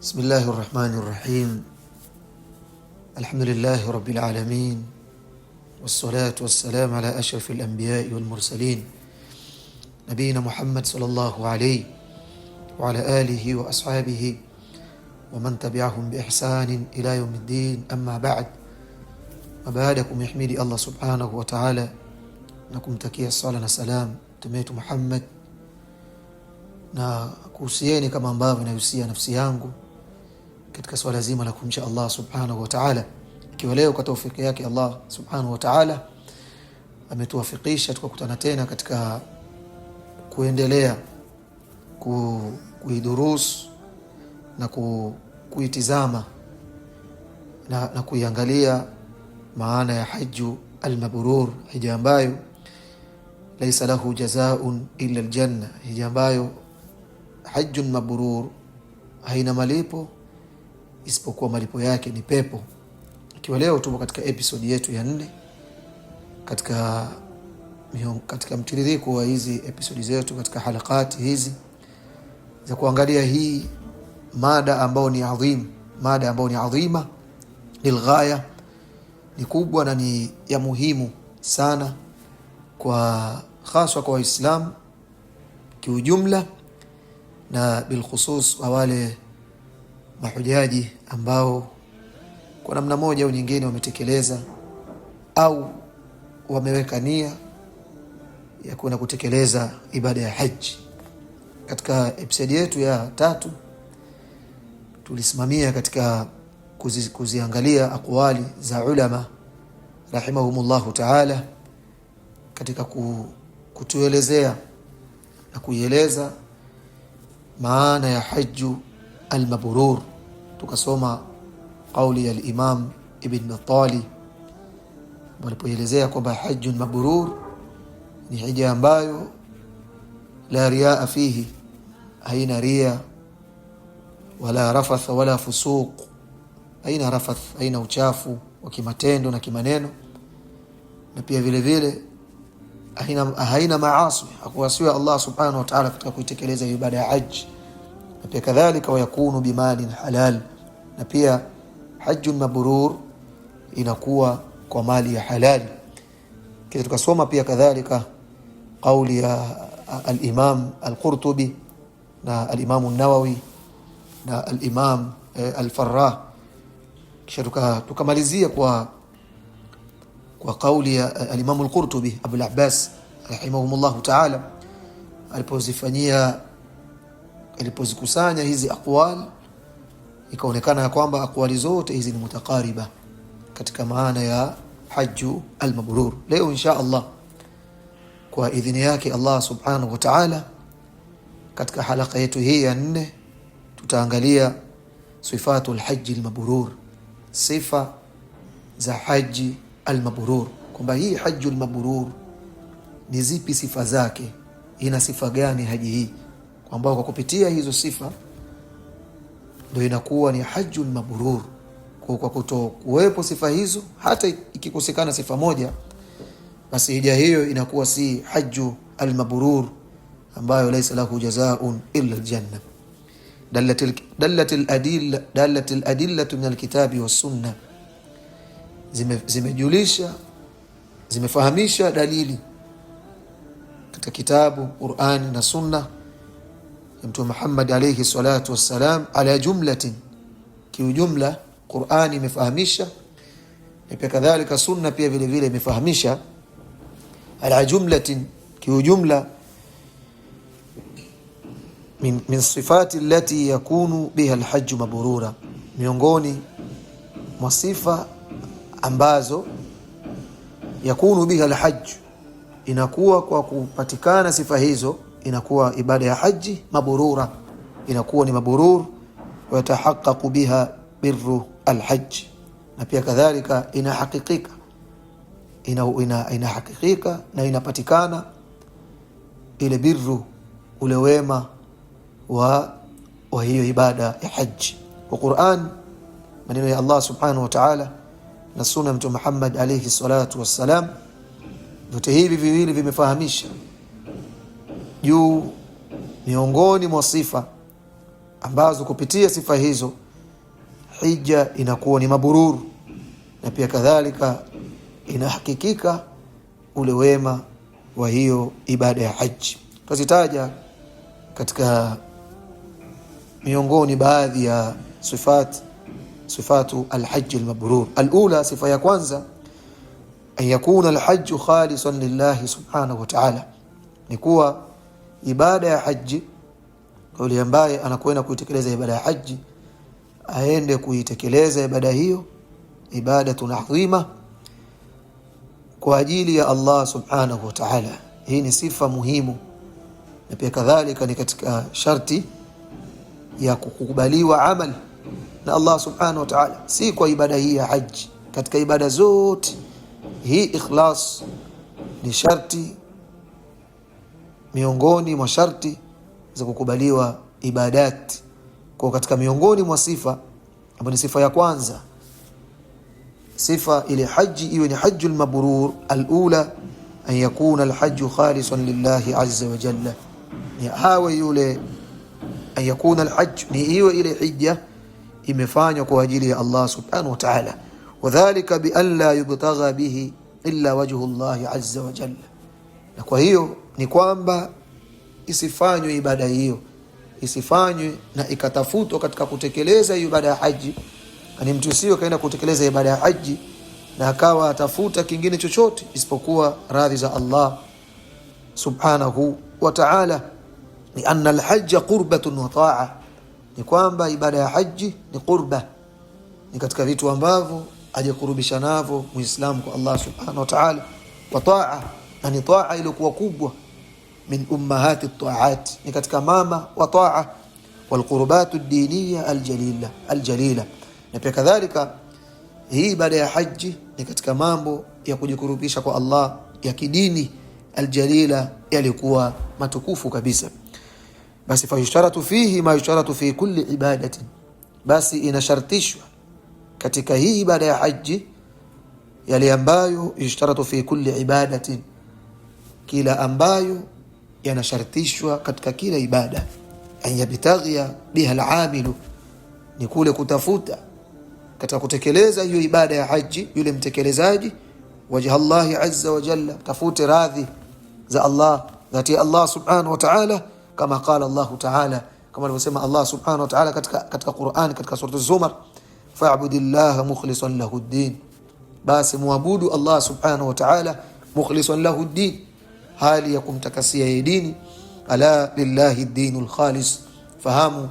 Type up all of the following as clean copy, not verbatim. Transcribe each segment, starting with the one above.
بسم الله الرحمن الرحيم. الحمد لله رب العالمين، والصلاة والسلام على أشرف الأنبياء والمرسلين نبينا محمد صلى الله عليه وعلى آله وأصحابه ومن تبعهم بإحسان إلى يوم الدين. أما بعد، وبعدكم يحمدي الله سبحانه وتعالى نكم تكيه الصلاة والسلام تميت محمد na kuhusieni kama ambavyo nahusia nafsi yangu katika swala zima la kumcha Allah subhanahu wa ta'ala. Ikiwa leo kwa taufiki yake Allah subhanahu wa ta'ala ametuwafikisha tukakutana tena katika kuendelea kuidurus na kuitizama na kuiangalia maana ya hajju al-mabrur, hija ambayo laysa lahu jazaa'un illa al-janna, hija ambayo hajjun mabrur haina malipo isipokuwa malipo yake ni pepo. Ikiwa leo tupo katika episode yetu ya 4 katika mtiririko wa hizi episode zetu katika halakati hizi za kuangalia hii mada ambayo ni adhima lilghaya, ni kubwa na ni ya muhimu sana kwa haswa kwa Waislamu kiujumla, na bilkhusus wa wale mahujaji ambao kwa namna moja au nyingine wametekeleza au wameweka nia ya kwenda kutekeleza ibada ya haji. Katika episode yetu ya 3 tulisimamia katika kuziangalia aqwali za ulama rahimahumullahu ta'ala katika kutuelezea na kuieleza maana ya hajju al-mabrur. Tukasoma kauli ya al-Imam Ibn Battali walipoelezea kwamba hajju al-mabrur ni hija ambayo la riaa fihi, haina ria wala rafath wala fusuq, haina rafath, haina uchafu wa kimatendo na kimaneno, na pia vile vile haina maasi, hakuasiwa Allah subhanahu wa ta'ala katika kuitekeleza ibada ya haji. Na pia kadhalika wayakunu bimalin halal, na pia hajjun mabrur inakuwa kwa mali ya halali. Kisha tukasoma pia kadhalika kauli ya al-Imam al-Qurtubi na al-Imam an-Nawawi na al-Imam al-Farrah. Kisha tukamalizia kwa kauli ya al-Imam al-Qurtubi Abu al-Abbas rahimahumullah ta'ala alipozikusanya hizi aqwal, ikaonekana ya kwamba aqwali zote hizi ni mutakariba katika maana ya hajju al-mabrur. Leo insha Allah kwa idhini yake Allah subhanahu wa ta'ala katika halaka yetu hii ya 4 tutaangalia sifatul hajji al-mabrur, sifa za haji al-mabrur, kwamba hii hajju al-mabrur ni zipi sifa zake, ina sifa gani haji hii, kwamba kwa kupitia hizo sifa ndio inakuwa ni hajju al-mabrur. Kwa kutokuwepo sifa hizo, hata ikikosekana sifa moja, basi hija hiyo inakuwa si hajju al-mabrur ambayo laysa lahu jazaa'un illa al-janna. Dallatil adillatu min al-kitabi was-sunnah, zimefahamisha dalili katika kitabu Qur'ani na sunna ya Mtume Muhammad alayhi salatu wassalam ala jumlatin, kiujumla Qur'ani imefahamisha, na pia kadhalika sunna pia vile vile imefahamisha ala jumlatin, kiujumla min sifati allati yakunu biha alhajj mabrura, miongoni mwa sifa ambazo yakunu biha alhajj, inakuwa kwa kupatikana sifa hizo inakuwa ibada ya haji mabrura, inakuwa ni mabrur, wa yatahaqqaqu biha birru alhajj, na pia kadhalika inahakikika na inapatikana ile birru, ule wema wa hiyo ibada ya haji. Kwa Qur'an, maneno ya Allah subhanahu wa ta'ala na sunna ya Mtume Muhammad alayhi salatu wassalam, vyote hivi viwili vimefahamisha juu miongoni mwa sifa ambazo kupitia sifa hizo hija inakuwa ni mabururu, na pia kadhalika inahakikika ule wema wa hiyo ibada ya haji. Tuzitaja katika miongoni baadhi ya sifatu alhajj almabrur. Alula, sifa ya kwanza, an yakuna alhajj khalisan lillahi subhanahu wa ta'ala, ni kuwa ibada ya haji, yule ambaye anakwenda kuitekeleza ibada ya haji aende kuitekeleza ibada hiyo ibadatun adhima kwa ajili ya Allah subhanahu wa ta'ala. Hii ni sifa muhimu, na pia kadhalika ni katika sharti ya kukubaliwa amal na Allah subhanahu wa ta'ala, si kwa ibada hii ya haji. Katika ibada zote hii ikhlas ni sharti miongoni mwa sharti za kukubaliwa ibadati. Kwa katika miongoni mwa sifa ambayo ni sifa ya kwanza, sifa ile haji iwe ni hajjul mabrur. Alula, an yakuna alhajju khalisan lillahi azza wa jalla, ni hawe yule, an yakuna alhajj, ni iwe ile hija imefanywa kwa ajili ya Allah subhanahu wa ta'ala. Wadhālika bi an la yubtagha bihi illa wajhu Allah azza wa jalla, na kwa hiyo ni kwamba isifanywe ibada hiyo, isifanywe na ikatafutwa katika kutekeleza ibada ya haji. Ni mtu sio kaenda kutekeleza ibada ya haji na akawa atafuta kingine chochote isipokuwa radhi za Allah subhanahu wa ta'ala. Ni anna alhajj qurbatun wa ta'a, ni kwamba ibada ya haji ni qurba, ni katika vitu ambavyo ajikurubisha navyo muislamu kwa Allah subhanahu wa ta'ala, wa ta'a, na ni ta'a iliyokuwa kubwa, min ummahati at-ta'at, ni katika mama wa ta'a, wal qurbatu ad-diniyya al-jalila. Na pia kadhalika hii ibada ya haji ni katika mambo ya kujikurubisha kwa Allah ya kidini aljalila, yalikuwa matukufu kabisa. Basi fa yushtaratu fihi ma yushtaratu fi kulli ibadatin, basi inashartishwa katika hii ibada ya haji yale ambayo yushtaratu fi kulli ibadatin, kila ambayo yanashartishwa katika kila ibada. An yabtaghiya biha alamilu, ni kule kutafuta katika kutekeleza hiyo ibada ya haji yule mtekelezaji wajha Allah azza wa jalla, tafute radhi za Allah, dhati Allah subhanahu wa ta'ala, kama qala Allah ta'ala, kama alivyosema Allah subhanahu wa ta'ala katika Qur'an, katika surah Az-Zumar, fa'budillaha mukhlishan lahu ad-din, basi muabudu Allah subhanahu wa ta'ala mukhlishan lahu ad-din, hali ya kumtakasia yeye dini. Ala lillahi ad-dinul khalis, fahamu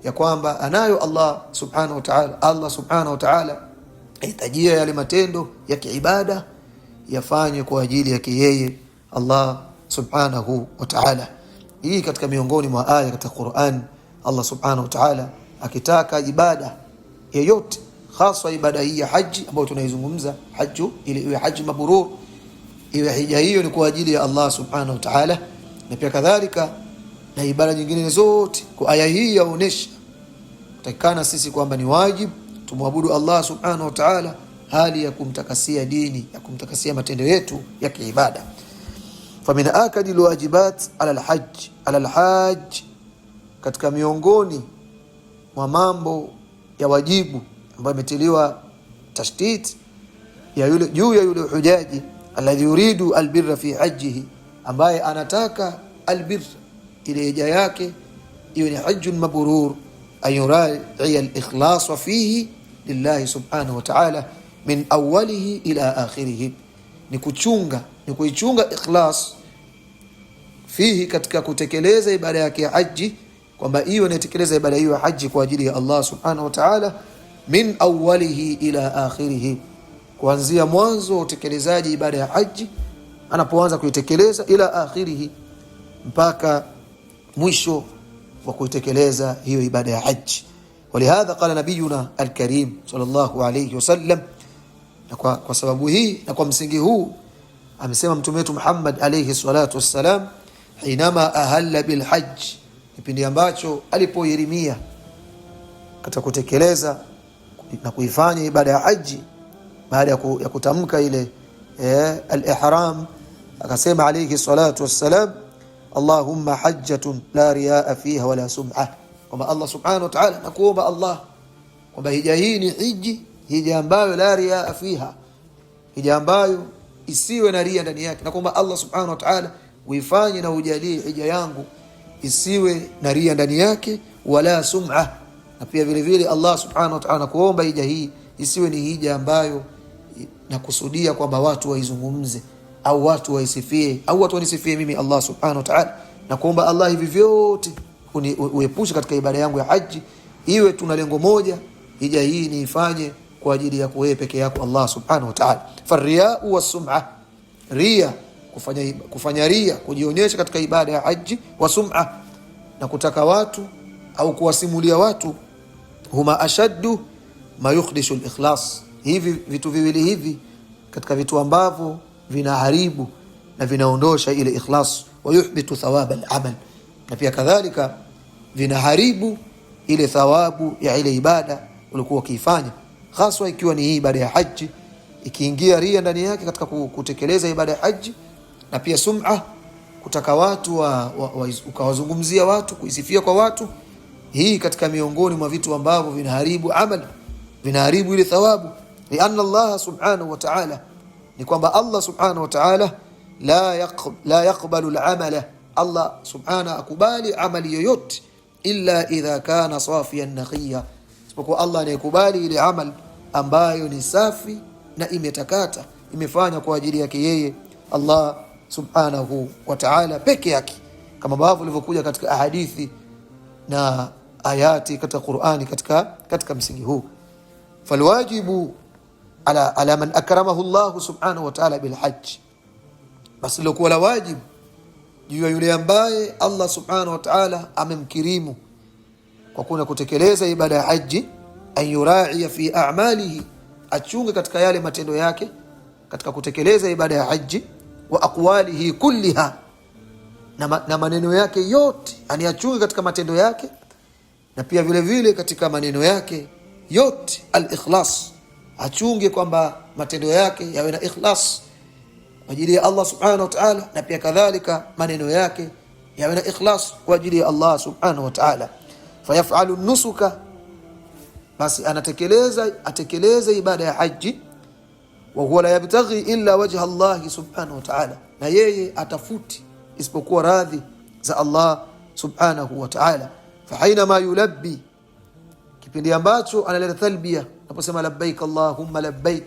ya kwamba anayo Allah subhanahu wa ta'ala. Allah subhanahu wa ta'ala ahitajia yale matendo ya kiibada yafanywe kwa ajili yake yeye Allah subhanahu wa ta'ala. Hii katika miongoni mwa aya katika Qur'an, Allah subhanahu wa ta'ala akitaka ibada yoyote, hasa ibada hii ya haji ambayo tunaizungumza, haju ile iwe haji mabrur, iwe hija hiyo ni kwa ajili ya Allah subhanahu wa ta'ala. Na pia kadhalika na ibada nyingine zote, kwa aya hii yaonesha takana sisi kwamba ni wajibu tumwabudu Allah subhanahu wa ta'ala hali ya kumtakasia dini, ya kumtakasia matendo yetu ya kiibada. Famin akadil wajibat ala alhajj, katika miongoni mwa mambo ya wajibu ambayo imetiliwa tashdid ya yule juu ya yule hujaji, alladhi yuridu albirra fi hajjihi, ambaye anataka albirra ile hija yake iwe ni hajjun mabrur, ayurai al-ikhlas fihi lillahi subhanahu wa ta'ala min awwalihi ila akhirih, ni kuichunga ikhlas fihi, katika kutekeleza ibada yake ya haji, kwamba hiyo inatekeleza ibada hiyo ya haji kwa ajili ya Allah subhanahu wa ta'ala, min awwalihi ila akhirih, kuanzia mwanzo wa utekelezaji ibada ya haji anapoanza kuitekeleza, ila akhirih, mpaka mwisho wa kuitekeleza hiyo ibada ya haji. Walihadha qala nabiyuna alkarim sallallahu alayhi wasallam, na kwa sababu hii na kwa msingi huu amesema mtume wetu Muhammad alayhi salatu wassalam, hinama ahalla bil hajj, kipindi ambacho alipohirimia katika kutekeleza na kuifanya ibada ya haji, baada ya kutamka ile al-ihram, akasema alayhi salatu wassalam, Allahumma hajjatun la riyaa fiha wala sum'ah, kwamba Allah subhanahu wa ta'ala, na kuomba Allah kwamba hija hii ni hija ambayo la riaa fiha, hija ambayo isiwe na ria ndani yake, na kwamba Allah subhanahu wa ta'ala uifanye na ujalie hija yangu isiwe na ria ndani yake wala sum'a. Na pia vile vile Allah subhanahu wa ta'ala kuomba hija hii isiwe ni hija ambayo nakusudia kwamba watu waizungumze au watu waisifie au watu wanisifie mimi Allah subhanahu wa ta'ala, na kuomba Allah hivi vyote uepushe katika ibada yangu ya haji, iwe tuna lengo moja, hija hii niifanye kwa ajili ya wewe peke yako Allah subhanahu wa ta'ala. Farriya'u was-sum'a, ria, kufanya ria, kujionyesha katika ibada ya haji, wa sum'a, na kutaka watu au kuwasimulia watu, huma ashaddu ma yukhdishu al-ikhlas. Hivi vitu viwili hivi katika vitu ambavyo vinaharibu na vinaondosha ile ikhlas, wa yuhbitu thawab al-amal, na pia kadhalika vinaharibu ile thawabu ya ile ibada ulikuwa ukiifanya, haswa ikiwa ni hii ibada ya haji, ikiingia ria ndani yake katika kutekeleza ibada ya haji, na pia sum'a, kutaka watu ukawazungumzia watu, kuisifia kwa watu. Hii katika miongoni mwa vitu ambavyo vinaharibu amali, vinaharibu ile thawabu. Lianna Allah subhanahu wa ta'ala, ni kwamba Allah subhanahu wa ta'ala la yaqbalu al-amala, Allah subhanahu akubali amali yoyote illa idha kana safiyan naqiya, isipokuwa Allah anayekubali ile amal ambayo ni safi na imetakata, imefanya kwa ajili yake yeye Allah subhanahu wa ta'ala peke yake, kama ambavyo ilivyokuja katika ahadithi na ayati katika Qur'ani katika msingi huu. Falwajibu ala man akramahu Allah subhanahu wa ta'ala bil hajj, basi lokuwa la wajibu juu ya yule ambaye Allah subhanahu wa ta'ala amemkirimu kwa kuna kutekeleza ibada ya haji, an yura'i fi a'malihi, achunge katika yale matendo yake katika kutekeleza ibada ya haji, wa aqwalihi kulliha, na maneno yake yote, ani achunge katika matendo yake na pia vile vile katika maneno yake yote, al-ikhlas, achunge kwamba matendo yake yawe na ikhlas kwa ajili ya Allah subhanahu wa ta'ala, na pia kadhalika maneno yake yawe na ikhlas kwa ajili ya Allah subhanahu wa ta'ala. Fayaf'alu nusuka, basi atekeleza ibada ya haji, wa huwa la yabtaghi illa wajha Allah subhanahu wa ta'ala, na yeye atafuti isipokuwa radhi za Allah subhanahu wa ta'ala. Fa haina ma yulabbi, kipindi ambacho analeta talbiya, naposema labbaik Allahumma labbaik,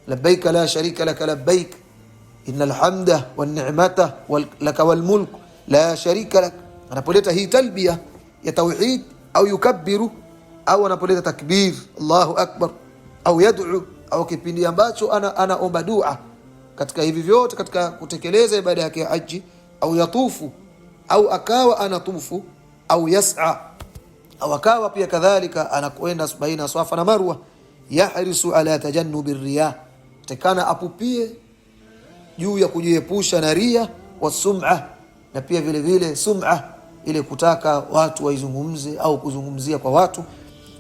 labbaik la sharika laka labbaik, innal hamda wan ni'mata laka wal mulk la sharika lak, anapoleta hii talbiya ya tauhid au yukabbiru au anapoleta takbir Allahu akbar au yad'u, au kipindi ambacho anaomba dua, katika hivi vyote katika kutekeleza ibada yake ya haji, au yatufu au akawa anatufu, au yas'a au akawa pia kadhalika anakwenda baina Safa na Marwa, yahrisu ala tajannubi riya, tekana apupie juu ya kujiepusha na ria, wa sum'a, na pia vile vile sum'a, ile kutaka watu waizungumze au kuzungumzia kwa watu,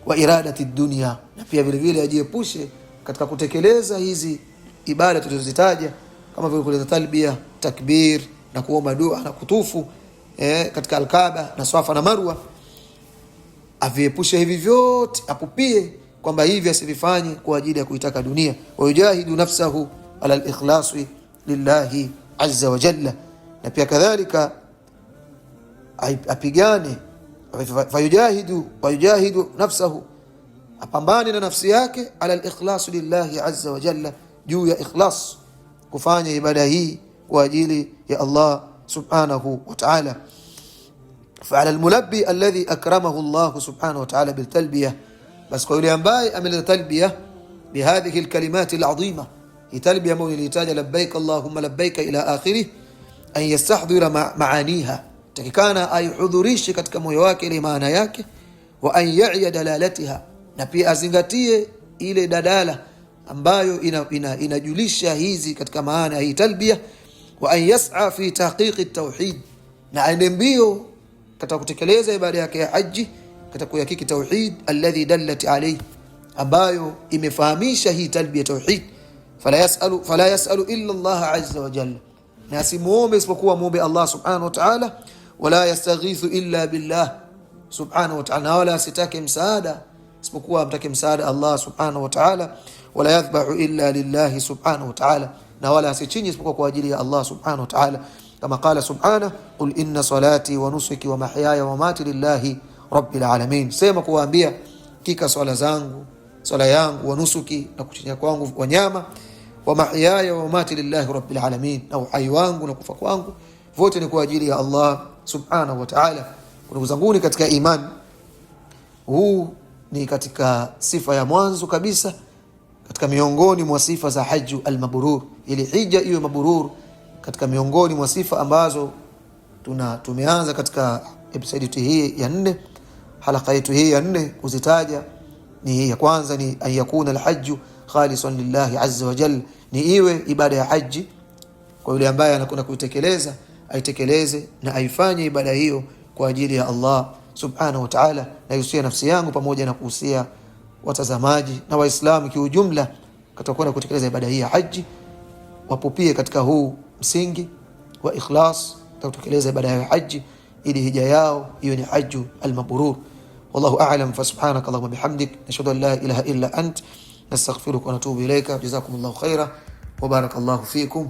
wa iradati dunya, na pia vile vile ajiepushe katika kutekeleza hizi ibada tulizozitaja, kama vile kuleta talbiya, takbir na kuomba dua na kutufu katika al-Kaaba na Safa na Marwa, aviepushe hivi vyote, apupie kwamba hivi asivifanye kwa ajili ya kuitaka dunia. Wa yujahidu nafsahu ala al-ikhlasi lillahi azza wa jalla, na pia kadhalika apigane, fayujahidu nafsahu, apambane na nafsi yake, ala al-ikhlas lillahi azza wa jalla, juu ya ikhlas, kufanya ibada hii kwa ajili ya Allah subhanahu wa ta'ala. Fa'ala al-mulabbi alladhi akramahu Allah subhanahu wa ta'ala bil talbiya, bas kwa yule ambaye ameleta talbiya bihadhihi al-kalimat al-azima, talbiya ambayo ilitaja labbaik Allahumma labbaik ila akhirih, an yastahdira maaniha, takikana ayhudhurishi katika moyo wake ile maana yake, wa an ya'i dalalatiha, na pia azingatie ile dadala ambayo inajulisha hizi katika maana hii talbiya, wa an yas'a fi tahqiqi at-tauhid, na aende mbio katika kutekeleza ibada yake ya haji katika kuhakiki tauhid, alladhi dallat alayhi, ambayo imefahamisha hii talbiya tauhid. Fala yasalu illa Allah azza wa jalla, na simuombe isipokuwa muombe Allah subhanahu wa ta'ala. Wala yastaghithu illa billah, subhanahu wa ta'ala, wala asitake msaada isipokuwa amtake msaada Allah subhanahu wa ta'ala. Wala yadhbahu illa lillahi subhanahu wa ta'ala, na wala asichinje isipokuwa kwa ajili ya Allah subhanahu wa ta'ala, kama qala subhanahu, qul inna salati wa nusuki wa mahyaya wa mamati lillahi rabbil alamin. Sema kuwaambia, hakika swala yangu wa nusuki, na kuchinja kwangu wanyama, wa mahyaya wa mamati lillahi rabbil alamin, na uhai wangu na kufa kwangu vote ni kwa ajili ya Allah subhanahu wa ta'ala. Ndugu zangu katika imani, huu ni katika sifa ya mwanzo kabisa katika miongoni mwa sifa za hajju al-mabrur. Ili hija iwe mabrur, katika miongoni mwa sifa ambazo tumeanza katika episode hii ya 4, halaka yetu hii ya 4 kuzitaja, ni ya kwanza ni an yakuna al-hajju khalisan lillahi azza wa jalla, ni iwe ibada ya haji kwa yule ambaye anakwenda kuitekeleza, aitekeleze na aifanye ibada hiyo kwa ajili ya Allah subhanahu wa ta'ala. Na yusia nafsi yangu pamoja na kuhusia watazamaji na waislamu kiujumla katika kwenda kutekeleza ibada hii ya haji, wapupie katika huu msingi wa ikhlas katika kutekeleza ibada ya haji, ili hija yao hiyo ni hajju al-mabrur. Wallahu a'lam. Fa subhanaka Allahumma bihamdik, nashhadu an la ilaha illa ant, nastaghfiruka wa natubu ilayka. Jazakumullahu khaira wa barakallahu fikum.